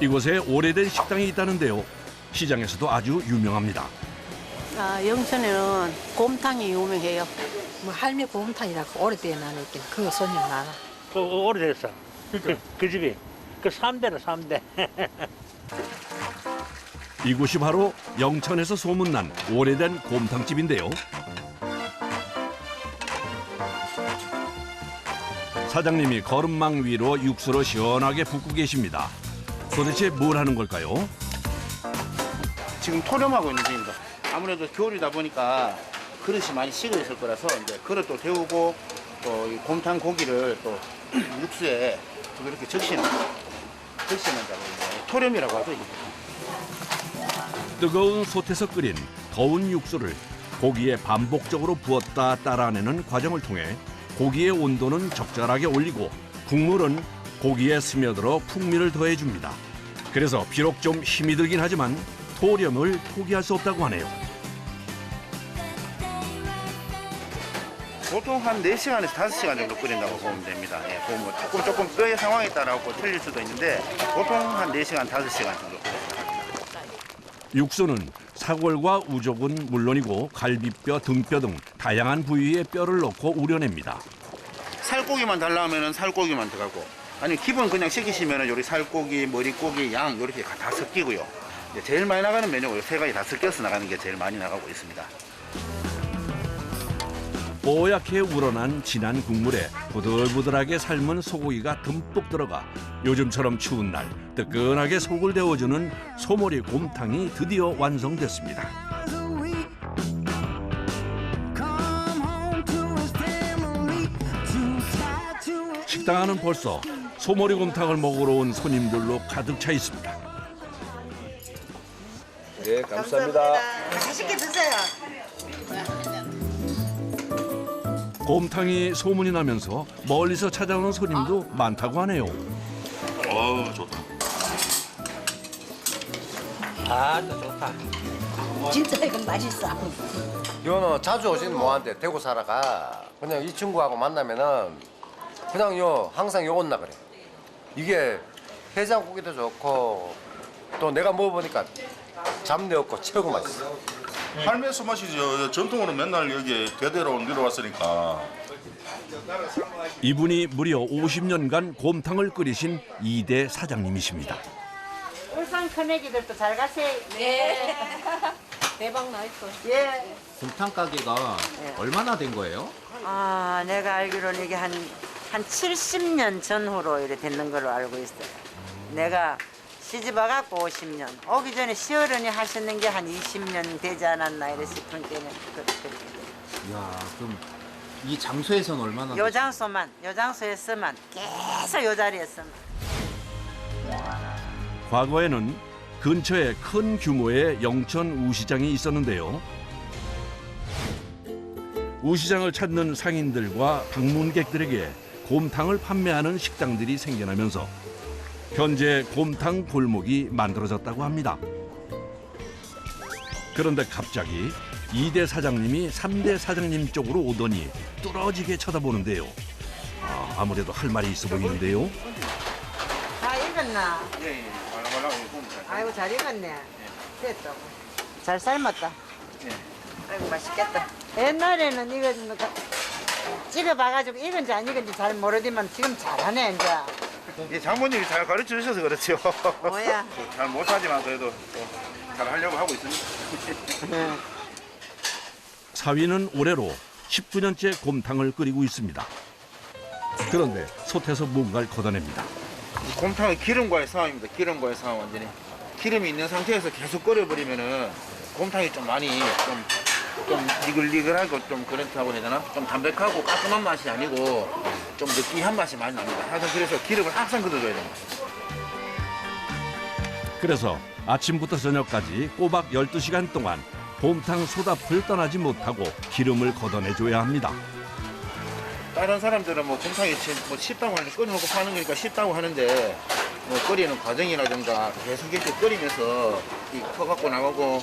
이곳에 오래된 식당이 있다는데요. 시장에서도 아주 유명합니다. 영천에는 곰탕이 유명해요. 뭐 할매 곰탕이라고 오래된 나는 있긴 그 손님 많아. 오래됐어. 그 집이. 그 3대라 3대. 이곳이 바로 영천에서 소문난 오래된 곰탕집인데요. 사장님이 거름망 위로 육수로 시원하게 붓고 계십니다. 도대체 뭘 하는 걸까요? 지금 토렴하고 있는 중입니다. 아무래도 겨울이다 보니까 그릇이 많이 식어 있을 거라서 이제 그릇도 데우고 또 이 곰탕 고기를 또 육수에 이렇게 적시는 작업입니다. 토렴이라고 하죠. 이게. 뜨거운 솥에서 끓인 더운 육수를 고기에 반복적으로 부었다 따라내는 과정을 통해 고기의 온도는 적절하게 올리고 국물은 고기에 스며들어 풍미를 더해줍니다. 그래서 비록 좀 힘이 들긴 하지만 토렴을 포기할 수 없다고 하네요. 보통 한 4시간에서 5시간 정도 끓인다고 보면 됩니다. 예, 뭐 조금 뼈의 상황에 따라 틀릴 수도 있는데 보통 한 4시간, 5시간 정도 끓입니다. 육수는 사골과 우족은 물론이고 갈비뼈, 등뼈 등 다양한 부위의 뼈를 넣고 우려냅니다. 살고기만 달라 하면은 살고기만 들어가고 아니면 기본 그냥 시키시면은 요리 살고기, 머리고기, 양 이렇게 다 섞이고요. 이제 제일 많이 나가는 메뉴가 세 가지 다 섞여서 나가는 게 제일 많이 나가고 있습니다. 뽀얗게 우러난 진한 국물에 부들부들하게 삶은 소고기가 듬뿍 들어가 요즘처럼 추운 날 뜨끈하게 속을 데워주는 소머리 곰탕이 드디어 완성됐습니다. 식당 안은 벌써 소머리 곰탕을 먹으러 온 손님들로 가득 차 있습니다. 네, 감사합니다. 맛있게 드세요. 곰탕이 소문이 나면서 멀리서 찾아오는 손님도 많다고 하네요. 어우, 좋다. 아, 좋다. 진짜 이건 맛있어. 이거는 자주 오시는 뭐한테 대구 살아가. 그냥 이 친구하고 만나면은 그냥 항상 요 온나 그래. 이게 해장국에도 좋고 또 내가 먹어보니까 잡내 없고 최고 맛있어. 할매 손맛이죠. 전통으로 맨날 여기 대대로 내려왔으니까. 이분이 무려 50년간 곰탕을 끓이신 2대 사장님이십니다. 울산 큰애기들도 잘 가세요. 네. 대박 나 있어. 예. 곰탕 가게가 얼마나 된 거예요? 내가 알기로는 이게 한 70년 전후로 이렇게 됐는 걸로 알고 있어요. 내가 시집 와갖고 50년. 오기 전에 시어른이 하시는 게 한 20년 되지 않았나 이래 싶은 게는 그렇게 돼요. 이야, 그럼 이 장소에서는 얼마나 요 장소에서만 계속 요 자리에서만. 과거에는 근처에 큰 규모의 영천 우시장이 있었는데요. 우시장을 찾는 상인들과 방문객들에게 곰탕을 판매하는 식당들이 생겨나면서 현재 곰탕 골목이 만들어졌다고 합니다. 그런데 갑자기 2대 사장님이 3대 사장님 쪽으로 오더니 뚫어지게 쳐다보는데요. 아무래도 할 말이 있어 보이는데요. 다 익었나? 예, 말랑말랑 보면 잘. 아이고 잘 익었네. 됐다. 잘 삶았다. 예. 아이고 맛있겠다. 옛날에는 이거 찍어봐가지고 익은지 안 익은지 잘 모르지만 지금 잘하네 이제. 이 장모님이 잘 가르쳐 주셔서 그렇죠. 뭐야? 잘 못하지만 그래도 잘 하려고 하고 있습니다. 사위는 올해로 19년째 곰탕을 끓이고 있습니다. 그런데 솥에서 뭔가를 걷어냅니다. 곰탕은 기름과의 싸움입니다. 기름과의 싸움 완전히. 기름이 있는 상태에서 계속 끓여버리면은 곰탕이 좀 많이 좀 니글니글하고 좀 그렇다고 해야 되나? 좀 담백하고 깔끔한 맛이 아니고 좀 느끼한 맛이 많이 납니다. 항상 그래서 기름을 항상 걷어줘야 됩니다. 그래서 아침부터 저녁까지 꼬박 12시간 동안 곰탕 솥앞을 떠나지 못하고 기름을 걷어내줘야 합니다. 다른 사람들은 뭐 곰탕이 뭐 쉽다고 하는데 끓여놓고 파는 거니까 쉽다고 하는데 뭐 끓이는 과정이라든가 계속 이렇게 끓이면서 이 퍼갖고 나가고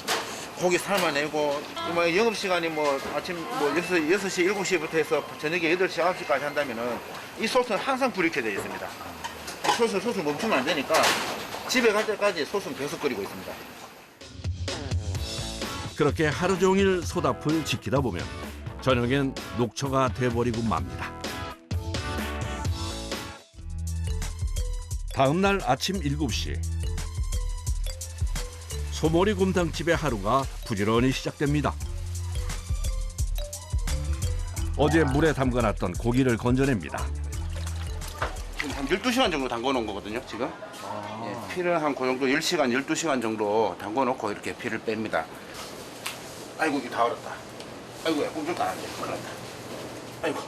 고기 삶아내고 뭐 영업시간이 뭐 아침 뭐 6시, 7시부터 해서 저녁에 8시, 9시까지 한다면은 이 솥은 항상 불이 켜져 있습니다. 이 솥을 멈추면 안 되니까 집에 갈 때까지 솥은 계속 끓이고 있습니다. 그렇게 하루 종일 솥앞을 지키다 보면 저녁엔 녹초가 돼버리고 맙니다. 다음 날 아침 7시 소머리 곰탕집의 하루가 부지런히 시작됩니다. 어제 물에 담가놨던 고기를 건져냅니다. 지금 한 12시간 정도 담궈 놓은 거거든요, 지금. 예, 피를 한 그 정도 10시간, 12시간 정도 담궈 놓고 이렇게 피를 뺍니다. 아이고, 이게 다 얼었다. 아이고, 꿈좀 따는데, 큰일 났다. 아이고.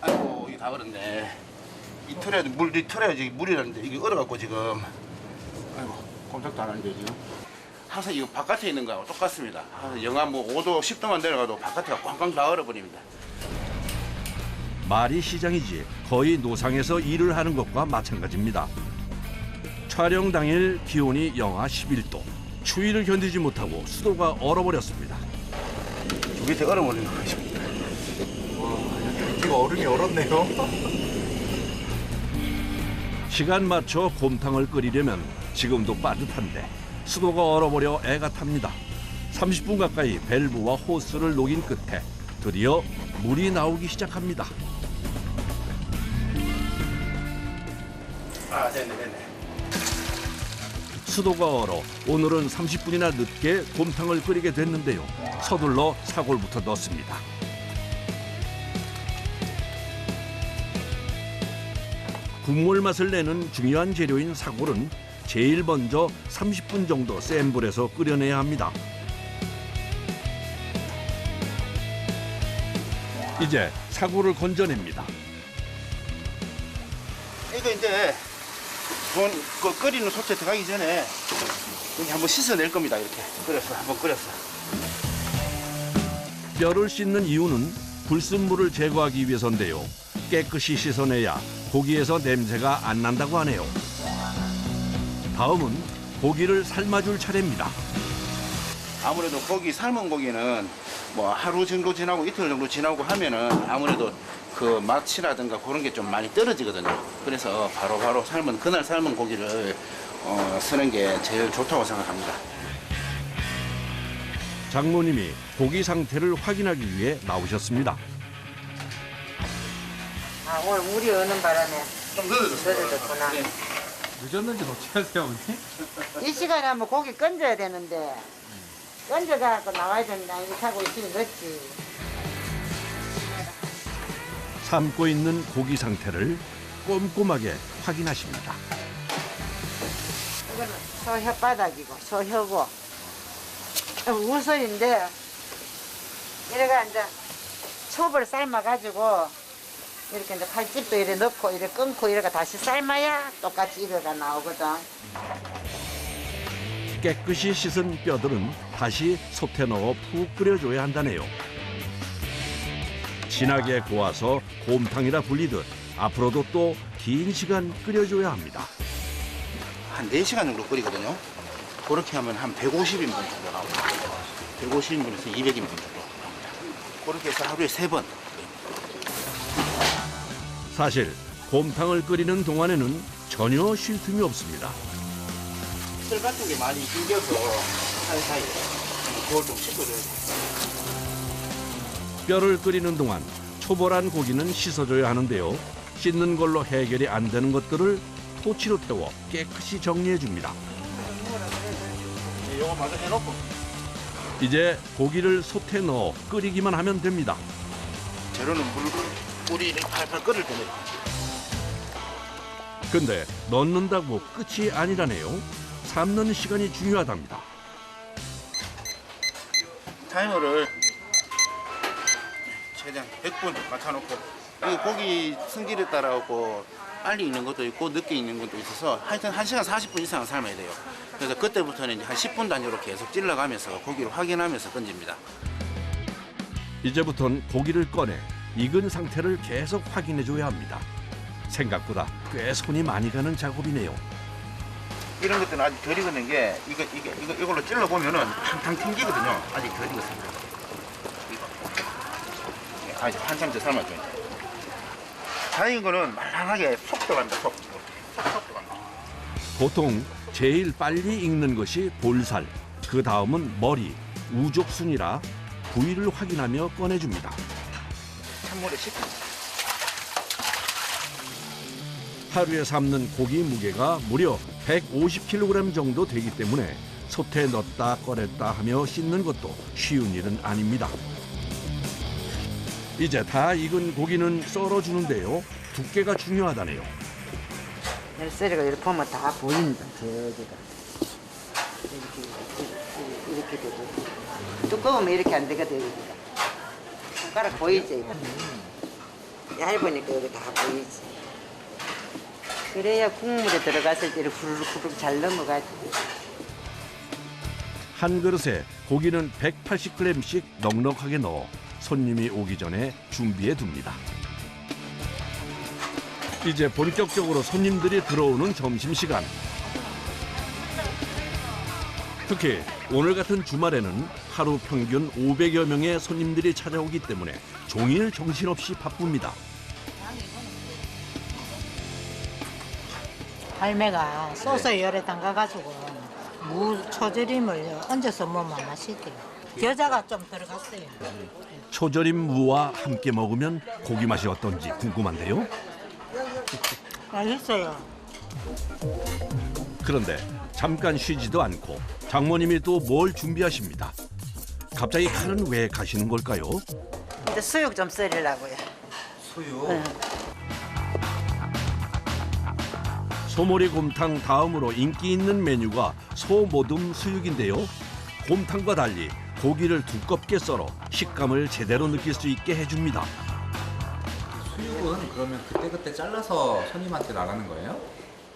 아이고, 이게 다 얼었네. 이틀에 물이라는데 이게 얼어갖고 지금. 아이고, 꼼짝도 안 하는데 지금. 항상 이거 바깥에 있는 거하고 똑같습니다. 영하 뭐 5도, 10도만 내려가도 바깥에가 꽝꽝 다 얼어버립니다. 말이 시장이지 거의 노상에서 일을 하는 것과 마찬가지입니다. 촬영 당일 기온이 영하 11도. 추위를 견디지 못하고 수도가 얼어버렸습니다. 저 밑에 얼어버리는 거 같습니다. 이거 얼음이 얼었네요. 시간 맞춰 곰탕을 끓이려면 지금도 빠듯한데 수도가 얼어버려 애가 탑니다. 30분 가까이 밸브와 호스를 녹인 끝에 드디어 물이 나오기 시작합니다. 아, 됐네. 수도가 얼어 오늘은 30분이나 늦게 곰탕을 끓이게 됐는데요. 서둘러 사골부터 넣습니다. 국물 맛을 내는 중요한 재료인 사골은 제일 먼저 30분 정도 센 불에서 끓여내야 합니다. 이제 사골을 건져냅니다. 이거 이제 그 끓이는 솥에 들어가기 전에 여기 한번 씻어낼 겁니다. 이렇게 한번 끓였어. 뼈를 씻는 이유는 불순물을 제거하기 위해서인데요. 깨끗이 씻어내야 고기에서 냄새가 안 난다고 하네요. 다음은 고기를 삶아줄 차례입니다. 아무래도 삶은 고기는 뭐 하루 정도 지나고 이틀 정도 지나고 하면은 아무래도 그 맛이라든가 그런 게 좀 많이 떨어지거든요. 그래서 바로 그날 삶은 고기를 쓰는 게 제일 좋다고 생각합니다. 장모님이 고기 상태를 확인하기 위해 나오셨습니다. 아, 오늘 물이 어는 바람에 좀 늦어졌구나. 늦었는지 어떻게 하세요, 어머니? 이 시간에 하면 고기 건져야 되는데 건져갖고 나와야 된다 이렇게 하고 있으면 늦지. 삶고 있는 고기 상태를 꼼꼼하게 확인하십니다. 이거는 소 혓바닥이고 소 혀고 우설인데 이래가 이제 첩을 삶아가지고 이렇게 이제 칼집도 이래 넣고 이래 끊고 이래가 다시 삶아야 똑같이 이래가 나오거든. 깨끗이 씻은 뼈들은 다시 솥에 넣어 푹 끓여줘야 한다네요. 진하게 고아서 곰탕이라 불리듯 앞으로도 또 긴 시간 끓여줘야 합니다. 한 4시간 정도 끓이거든요. 그렇게 하면 한 150인분 정도 나옵니다. 150인분에서 200인분 정도 나옵니다. 그렇게 해서 하루에 3번. 사실 곰탕을 끓이는 동안에는 전혀 쉴 틈이 없습니다. 술 같은 게 많이 낑겨서 사이사이에 그걸 좀 씻어줘야 돼요. 뼈를 끓이는 동안 초벌한 고기는 씻어줘야 하는데요. 씻는 걸로 해결이 안 되는 것들을 토치로 태워 깨끗이 정리해 줍니다. 이거 마저 해놓고 이제 고기를 솥에 넣어 끓이기만 하면 됩니다. 재료는 물이 이렇게 팔팔 끓을 때는 근데 넣는다고 끝이 아니라네요. 삶는 시간이 중요하답니다. 타이머를 최대한 100분 맞춰놓고 이 고기 성질에 따라 빨리 익는 것도 있고 늦게 익는 것도 있어서 하여튼 1시간 40분 이상 삶아야 돼요. 그래서 그때부터는 이제 한 10분 단위로 계속 찔러가면서 고기를 확인하면서 건집니다. 이제부턴 고기를 꺼내 익은 상태를 계속 확인해줘야 합니다. 생각보다 꽤 손이 많이 가는 작업이네요. 이런 것들은 아직 덜 익은 게 이걸로 찔러 보면은 탕탕 튕기거든요. 아직 덜 익었습니다. 이거 아직 한참 더 삶아줘야 돼요. 다 익은 거는 말랑하게 속 들어갑니다. 속. 싹싹 들어간다. 보통 제일 빨리 익는 것이 볼살, 그 다음은 머리, 우족순이라 부위를 확인하며 꺼내줍니다. 찬물에 씻고. 하루에 삶는 고기 무게가 무려 150kg 정도 되기 때문에 솥에 넣었다 꺼냈다 하며 씻는 것도 쉬운 일은 아닙니다. 이제 다 익은 고기는 썰어주는데요. 두께가 중요하다네요. 열쇠리가 이렇게 보면 다 보인다. 저기가 이렇게 되고 두꺼우면 이렇게 안 되거든. 여기가 손가락 보이지? 얇으니까 여기 다 보이지. 그래야 국물에 들어갔을 때 후루룩 잘 넘어가지. 한 그릇에 고기는 180g씩 넉넉하게 넣어 손님이 오기 전에 준비해 둡니다. 이제 본격적으로 손님들이 들어오는 점심시간. 특히 오늘 같은 주말에는 하루 평균 500여 명의 손님들이 찾아오기 때문에 종일 정신없이 바쁩니다. 할매가 소스에 열에 담가가지고 무 초절임을 얹어서 먹으면 맛있대요. 겨자가 좀 들어갔어요. 초절임 무와 함께 먹으면 고기 맛이 어떤지 궁금한데요. 맛있어요. 그런데 잠깐 쉬지도 않고 장모님이 또 뭘 준비하십니다. 갑자기 칼은 왜 가시는 걸까요? 이제 수육 좀 썰으려고요. 수육. 소머리 곰탕 다음으로 인기 있는 메뉴가 소모둠 수육인데요. 곰탕과 달리 고기를 두껍게 썰어 식감을 제대로 느낄 수 있게 해줍니다. 수육은 그러면 그때그때 잘라서 손님한테 나가는 거예요?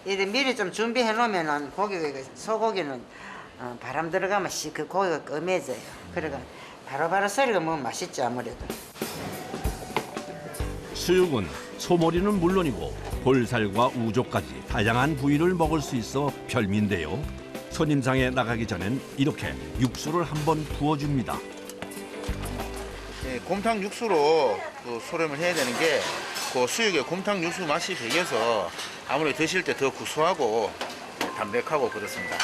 이제 미리 좀 준비해 놓으면은 소고기는 바람 들어가면 그 고기가 검해져요. 그러니까 바로바로 썰어 먹으면 맛있죠 아무래도. 수육은 소머리는 물론이고 볼살과 우족까지 다양한 부위를 먹을 수 있어 별미인데요. 손님상에 나가기 전엔 이렇게 육수를 한번 부어줍니다. 예, 곰탕 육수로 그 소름을 해야 되는 게 그 수육의 곰탕 육수 맛이 배겨서 아무래도 드실 때 더 구수하고 담백하고 그렇습니다.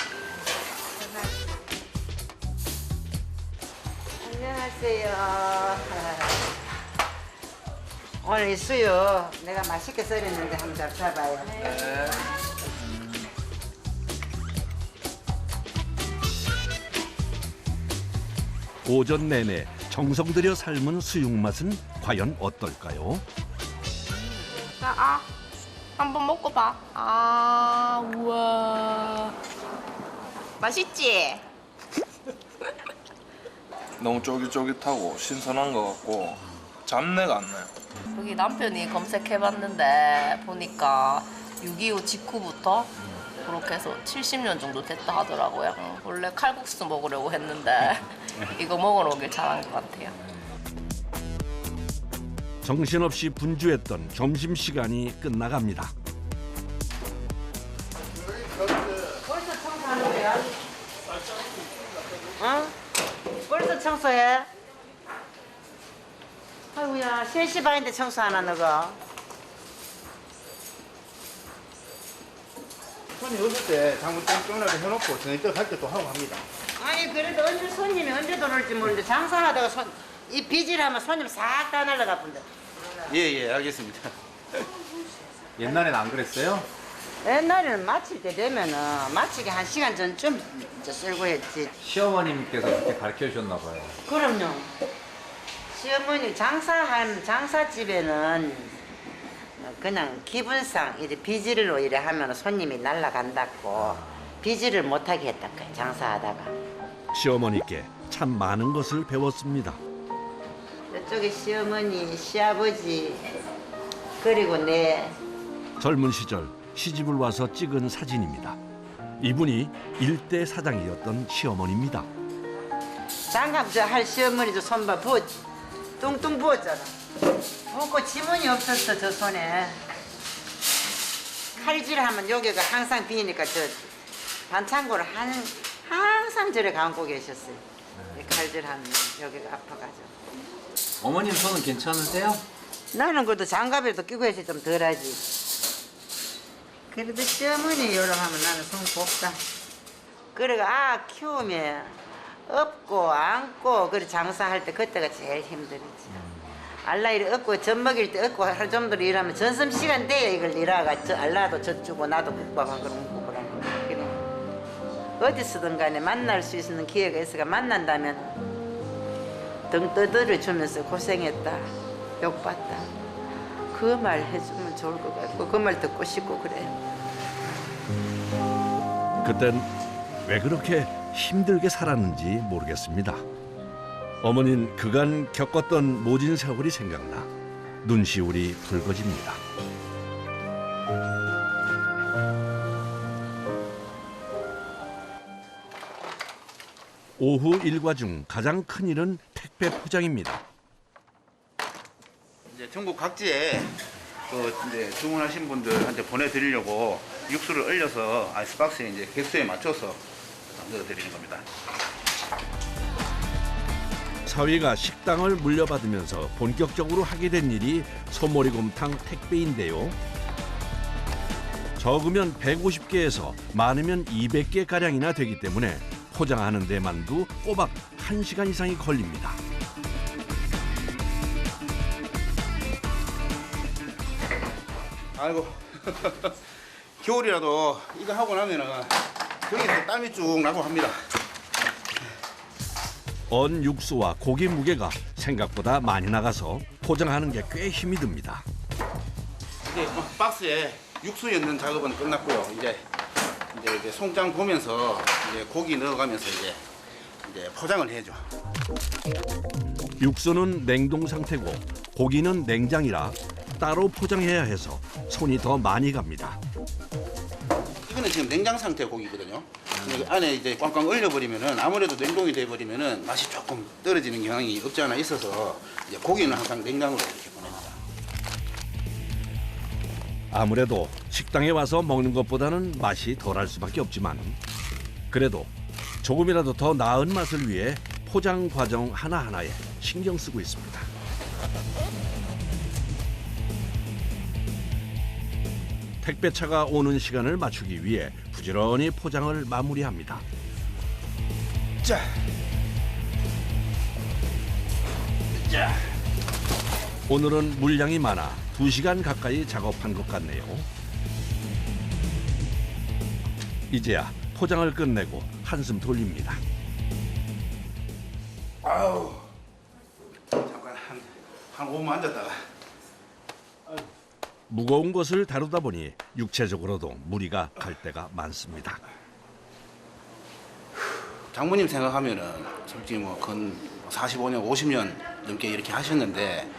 안녕하세요. 오늘 이 수육 내가 맛있게 썰었는데 한번 잡숴봐요. 오전 내내 정성 들여 삶은 수육 맛은 과연 어떨까요? 한번 먹고 봐. 우와. 맛있지? 너무 쫄깃쫄깃하고 신선한 것 같고 잡내가 안 나요. 여기 남편이 검색해봤는데 보니까 6.25 직후부터 그렇게 해서 70년 정도 됐다 하더라고요. 원래 칼국수 먹으려고 했는데 이거 먹으러 오길 잘한 것 같아요. 정신없이 분주했던 점심시간이 끝나갑니다. 벌써 청소하는 거야? 어? 벌써 청소해? 아이고야 3시 반인데 청소 안 하는 거. 손님 오실 때 장문 쫑쫑하게 해놓고 저녁 때 갈 때 또 하고 합니다. 아니 그래도 손님이 언제 들어올지 모르는데 장사하다가 이 비질하면 손님 싹 다 날라가 본데. 예, 알겠습니다. 옛날엔 안 그랬어요? 옛날에는 마칠 때 되면은 마치기 1시간 전쯤 이제 쓸고 했지. 시어머님께서 그렇게 가르쳐 주셨나 봐요. 그럼요. 시어머니 장사집에는 그냥 기분상 이제 비질로 이래 하면 손님이 날라간다고 비질을 못하게 했단 거예요. 장사하다가. 시어머니께 참 많은 것을 배웠습니다. 이쪽에 시어머니, 시아버지 그리고 내 젊은 시절 시집을 와서 찍은 사진입니다. 이분이 일대 사장이었던 시어머니입니다. 장갑 저 할 시어머니도 손봐 부었지. 뚱뚱 부었잖아. 붓고 지문이 없었어 저 손에. 칼질하면 여기가 항상 비니까 저 반창고를 항상 저래 감고 계셨어요. 칼질하면 여기가 아파가지고. 어머님 손은 괜찮으세요? 나는 그래도 장갑이라도 끼고 해서 좀 덜하지. 그래도 시어머니 요령 하면 나는 성 곱다. 그리고 키우면 업고 안고 그래 장사할 때 그때가 제일 힘들지. 알라이를 업고 젖 먹일 때 업고 하루 종일 일하면 전섬 시간 돼야 이걸 일하가 알라도 젖 주고 나도 국밥한 그런 거 먹으라는 거야. 그래. 어디서든 간에 만날 수 있는 기회가 있어가 만난다면 등 떠들어 주면서 고생했다, 욕봤다. 그 말 해주면 좋을 것 같고 그 말 듣고 싶고 그래요. 그땐 왜 그렇게 힘들게 살았는지 모르겠습니다. 어머닌 그간 겪었던 모진 세월이 생각나 눈시울이 붉어집니다. 오후 일과 중 가장 큰 일은 택배 포장입니다. 이제 전국 각지에 이제 주문하신 분들한테 보내드리려고 육수를 얼려서 아이스박스에 이제 개수에 맞춰서 넣어드리는 겁니다. 사위가 식당을 물려받으면서 본격적으로 하게 된 일이 소머리곰탕 택배인데요. 적으면 150개에서 많으면 200개가량이나 되기 때문에 포장하는 데만도 꼬박 1시간 이상이 걸립니다. 아이고 겨울이라도 이거 하고 나면은 등에서 땀이 쭉 나고 합니다. 언 육수와 고기 무게가 생각보다 많이 나가서 포장하는 게 꽤 힘이 듭니다. 이제 박스에 육수 넣는 작업은 끝났고요. 이제 송장 보면서 이제 고기 넣어가면서 이제 포장을 해줘. 육수는 냉동 상태고 고기는 냉장이라 따로 포장해야 해서 손이 더 많이 갑니다. 이거는 지금 냉장 상태 고기거든요. 안에 이제 꽝꽝 얼려버리면은 아무래도 냉동이 돼버리면은 맛이 조금 떨어지는 경향이 없지 않아 있어서 이제 고기는 항상 냉장으로 이렇게 보냅니다. 아무래도 식당에 와서 먹는 것보다는 맛이 덜할 수밖에 없지만 그래도 조금이라도 더 나은 맛을 위해 포장 과정 하나하나에 신경 쓰고 있습니다. 택배차가 오는 시간을 맞추기 위해 부지런히 포장을 마무리합니다. 자. 오늘은 물량이 많아 2시간 가까이 작업한 것 같네요. 이제야 포장을 끝내고 한숨 돌립니다. 아우. 잠깐 한 5분 앉았다가. 무거운 것을 다루다 보니 육체적으로도 무리가 갈 때가 많습니다. 장모님 생각하면은 솔직히 건 45년, 50년 넘게 이렇게 하셨는데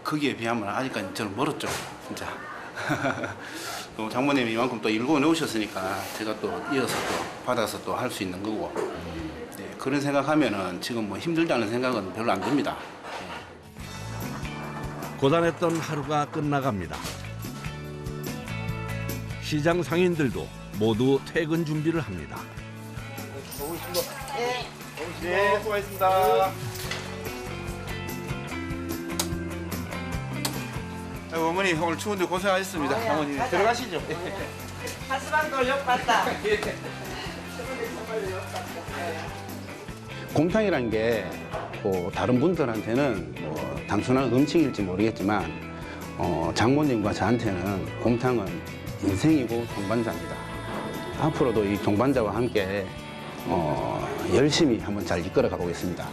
거기에 비하면 아직까지 저는 멀었죠, 진짜. 또 장모님이 이만큼 또 일궈 놓으셨으니까 제가 또 이어서 또 받아서 또 할 수 있는 거고. 네, 그런 생각하면은 지금 힘들다는 생각은 별로 안 듭니다. 고단했던 하루가 끝나갑니다. 시장 상인들도 모두 퇴근 준비를 합니다. 네, 수고하셨습니다. 어머니 오늘 추운데 고생하셨습니다. 어머니 들어가시죠. 한수방도 욕봤다. 곰탕이라는 게 다른 분들한테는 단순한 음식일지 모르겠지만 장모님과 저한테는 곰탕은 인생이고 동반자입니다. 앞으로도 이 동반자와 함께 열심히 한번 잘 이끌어 가보겠습니다.